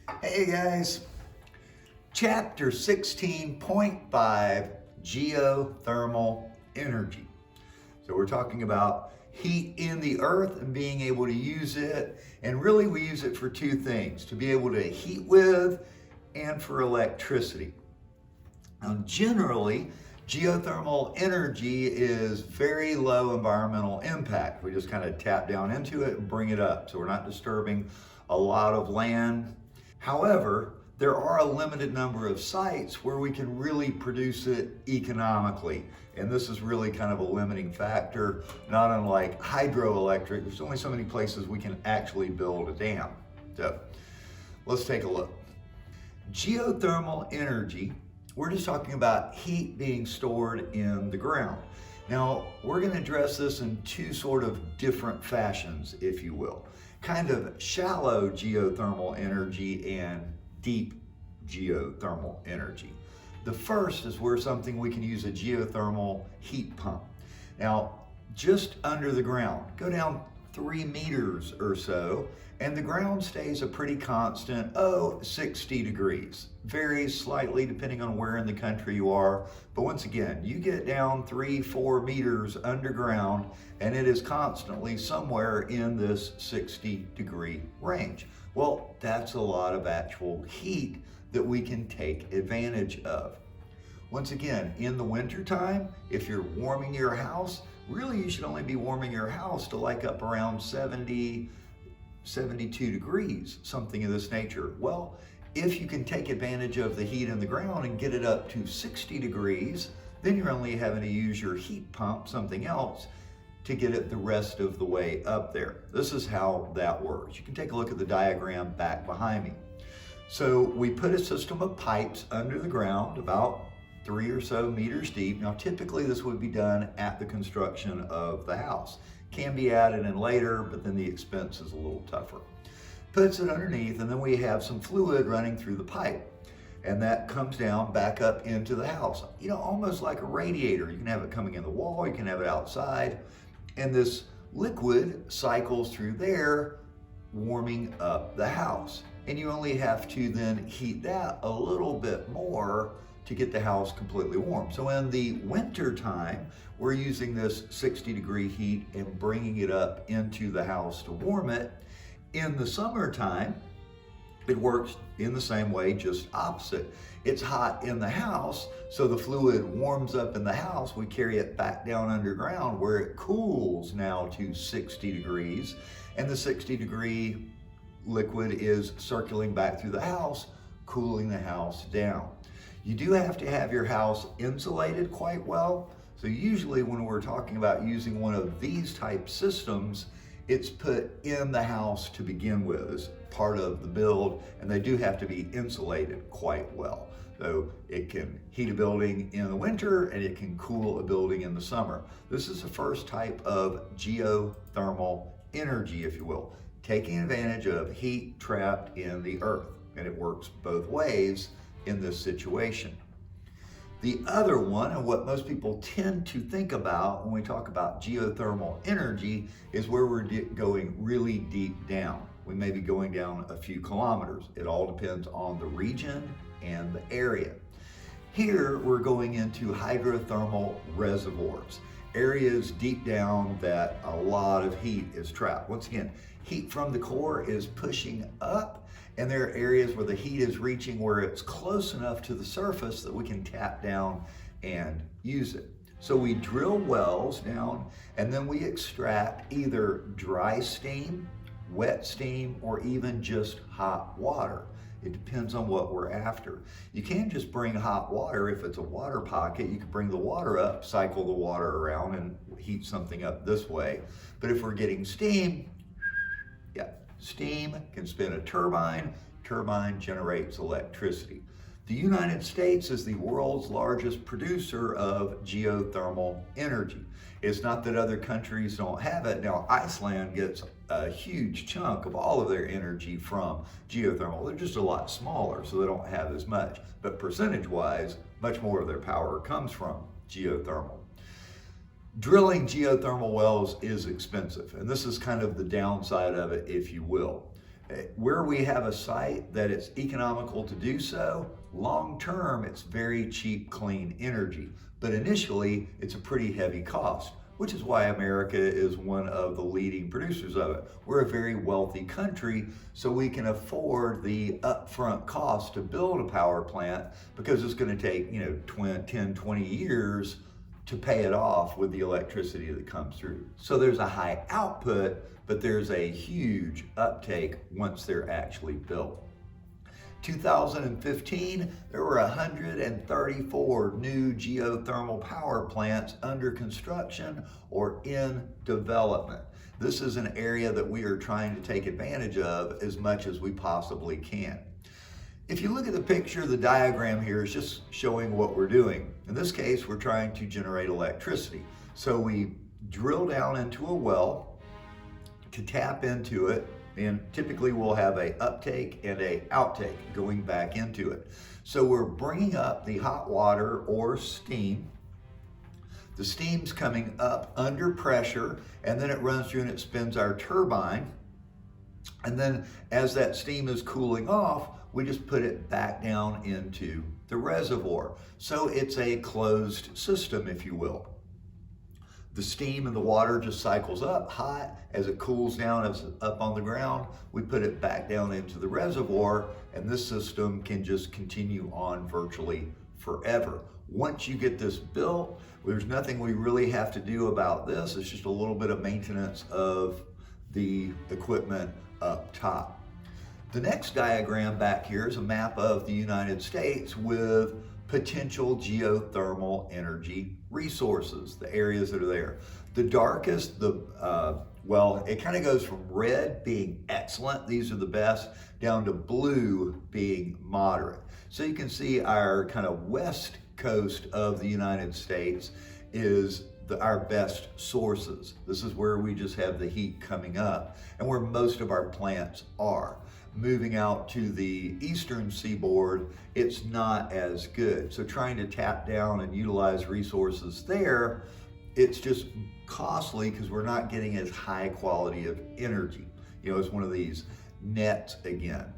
Hey guys, chapter 16.5 Geothermal Energy. So we're talking about heat in the earth and being able to use it. And really we use it for two things, to be able to heat with and for electricity. Now generally, geothermal energy is very low environmental impact. We just kind of tap down into it and bring it up. So we're not disturbing a lot of land. However, there are a limited number of sites where we can really produce it economically. And this is really kind of a limiting factor, not unlike hydroelectric. There's only so many places we can actually build a dam. So let's take a look. Geothermal energy, we're just talking about heat being stored in the ground. Now, we're going to address this in two sort of different fashions, if you will. Kind of shallow geothermal energy and deep geothermal energy. The first is where something we can use a geothermal heat pump. Now, just under the ground, go down 3 meters or so, and the ground stays a pretty constant, 60 degrees. Varies slightly depending on where in the country you are. But once again, you get down 3-4 meters underground and it is constantly somewhere in this 60-degree range. Well, that's a lot of actual heat that we can take advantage of. Once again, in the winter time, if you're warming your house, really you should only be warming your house to like up around 70, 72 degrees, something of this nature. Well, if you can take advantage of the heat in the ground and get it up to 60 degrees, then you're only having to use your heat pump, something else, to get it the rest of the way up there. This is how that works. You can take a look at the diagram back behind me. So we put a system of pipes under the ground, about 3 or so meters deep. Now, typically this would be done at the construction of the house. Can be added in later, but then the expense is a little tougher. Puts it underneath, and then we have some fluid running through the pipe. And that comes down back up into the house. You know, almost like a radiator. You can have it coming in the wall, you can have it outside. And this liquid cycles through there, warming up the house. And you only have to then heat that a little bit more to get the house completely warm. So in the winter time, we're using this 60-degree heat and bringing it up into the house to warm it. In the summertime, it works in the same way, just opposite. It's hot in the house, so the fluid warms up in the house. We carry it back down underground where it cools now to 60 degrees, and the 60-degree liquid is circulating back through the house, cooling the house down. You do have to have your house insulated quite well. So usually when we're talking about using one of these type systems, it's put in the house to begin with as part of the build, and they do have to be insulated quite well. So it can heat a building in the winter and it can cool a building in the summer. This is the first type of geothermal energy, if you will, taking advantage of heat trapped in the earth, and it works both ways in this situation. The other one, and what most people tend to think about when we talk about geothermal energy, is where we're going really deep down. We may be going down a few kilometers. It all depends on the region and the area. Here we're going into hydrothermal reservoirs, areas deep down that a lot of heat is trapped. Once again, heat from the core is pushing up, and there are areas where the heat is reaching where it's close enough to the surface that we can tap down and use it. So we drill wells down, and then we extract either dry steam, wet steam, or even just hot water. It depends on what we're after. You can't just bring hot water. If it's a water pocket, you can bring the water up, cycle the water around, and heat something up this way. But if we're getting steam, steam can spin a turbine. Turbine generates electricity. The United States is the world's largest producer of geothermal energy. It's not that other countries don't have it. Now, Iceland gets a huge chunk of all of their energy from geothermal. They're just a lot smaller, so they don't have as much. But percentage-wise, much more of their power comes from geothermal. Drilling geothermal wells is expensive, and this is kind of the downside of it, if you will. Where we have a site that it's economical to do so, long term, it's very cheap, clean energy. But initially, it's a pretty heavy cost, which is why America is one of the leading producers of it. We're a very wealthy country, so we can afford the upfront cost to build a power plant because it's going to take 10, 20 years to pay it off with the electricity that comes through. So there's a high output, but there's a huge uptake once they're actually built. 2015, there were 134 new geothermal power plants under construction or in development. This is an area that we are trying to take advantage of as much as we possibly can. If you look at the picture, the diagram here is just showing what we're doing. In this case, we're trying to generate electricity. So we drill down into a well to tap into it, and typically we'll have a uptake and a outtake going back into it. So we're bringing up the hot water or steam. The steam's coming up under pressure, and then it runs through and it spins our turbine. And then as that steam is cooling off, we just put it back down into the reservoir. So it's a closed system, if you will. The steam and the water just cycles up hot. As it cools down, as it's up on the ground, we put it back down into the reservoir, and this system can just continue on virtually forever. Once you get this built, there's nothing we really have to do about this. It's just a little bit of maintenance of the equipment up top. The next diagram back here is a map of the United States with potential geothermal energy resources, the areas that are there. The darkest, it kind of goes from red being excellent, these are the best, down to blue being moderate. So you can see our kind of west coast of the United States is our best sources. This is where we just have the heat coming up and where most of our plants are. Moving out to the eastern seaboard, it's not as good. So trying to tap down and utilize resources there, it's just costly because we're not getting as high quality of energy. It's one of these nets again.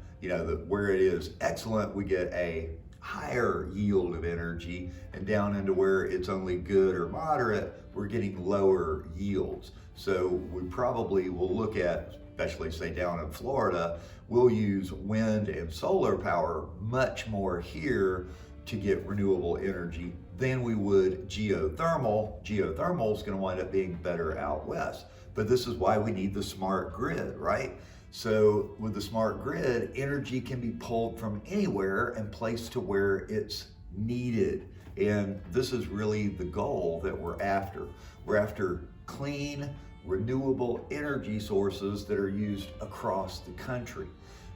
Where it is excellent, we get a higher yield of energy, and down into where it's only good or moderate, we're getting lower yields. So we probably will look at, especially say down in Florida, we'll use wind and solar power much more here to get renewable energy than we would geothermal. Geothermal is going to wind up being better out west. But this is why we need the smart grid, right? So with the smart grid, energy can be pulled from anywhere and placed to where it's needed. And this is really the goal that we're after. We're after clean, renewable energy sources that are used across the country.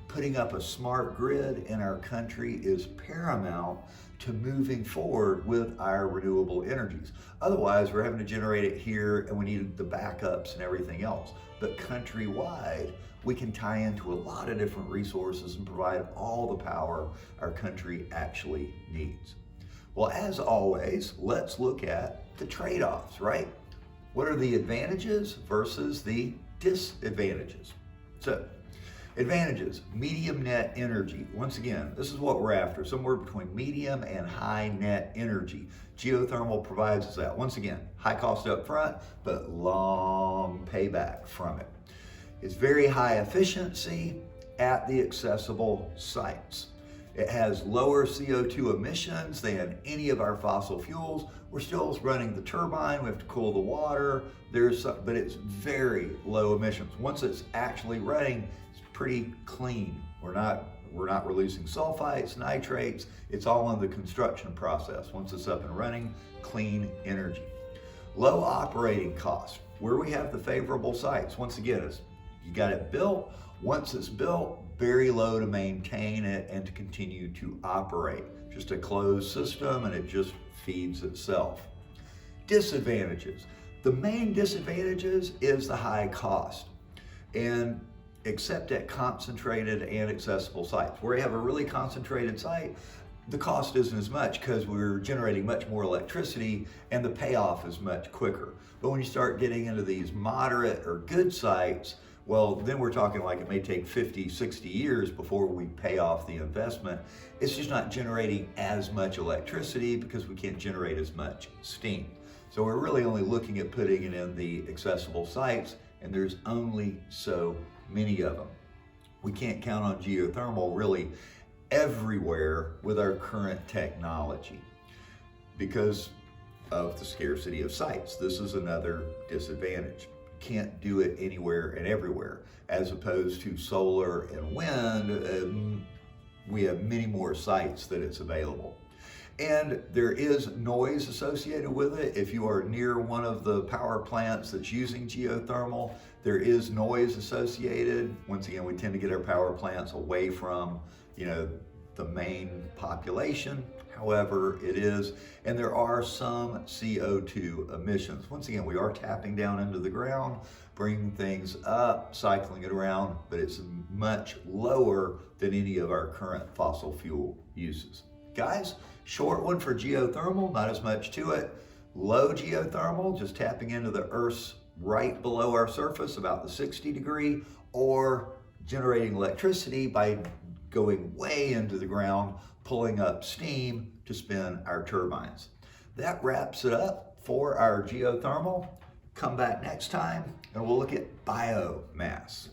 Putting up a smart grid in our country is paramount to moving forward with our renewable energies. Otherwise, we're having to generate it here and we need the backups and everything else. But countrywide, we can tie into a lot of different resources and provide all the power our country actually needs. Well, as always, let's look at the trade-offs, right? What are the advantages versus the disadvantages? So, advantages, medium net energy. Once again, this is what we're after, somewhere between medium and high net energy. Geothermal provides us that. Once again, high cost up front, but long payback from it. It's very high efficiency at the accessible sites. It has lower CO2 emissions than any of our fossil fuels. We're still running the turbine, we have to cool the water, but it's very low emissions. Once it's actually running, it's pretty clean. We're not releasing sulfites, nitrates, it's all in the construction process. Once it's up and running, clean energy. Low operating costs, where we have the favorable sites. Once again, you got it built. Once it's built, very low to maintain it and to continue to operate. Just a closed system and it just feeds itself. Disadvantages. The main disadvantages is the high cost, and except at concentrated and accessible sites. Where you have a really concentrated site, the cost isn't as much because we're generating much more electricity and the payoff is much quicker. But when you start getting into these moderate or good sites, well, then we're talking like it may take 50, 60 years before we pay off the investment. It's just not generating as much electricity because we can't generate as much steam. So we're really only looking at putting it in the accessible sites, and there's only so many of them. We can't count on geothermal really everywhere with our current technology because of the scarcity of sites. This is another disadvantage. Can't do it anywhere and everywhere. As opposed to solar and wind, we have many more sites that it's available. And there is noise associated with it. If you are near one of the power plants that's using geothermal, there is noise associated. Once again, we tend to get our power plants away from, the main population. However, it is, and there are some CO2 emissions. Once again, we are tapping down into the ground, bringing things up, cycling it around, but it's much lower than any of our current fossil fuel uses. Guys, short one for geothermal, not as much to it. Low geothermal, just tapping into the Earth's right below our surface, about the 60 degree, or generating electricity by going way into the ground, pulling up steam to spin our turbines. That wraps it up for our geothermal. Come back next time and we'll look at biomass.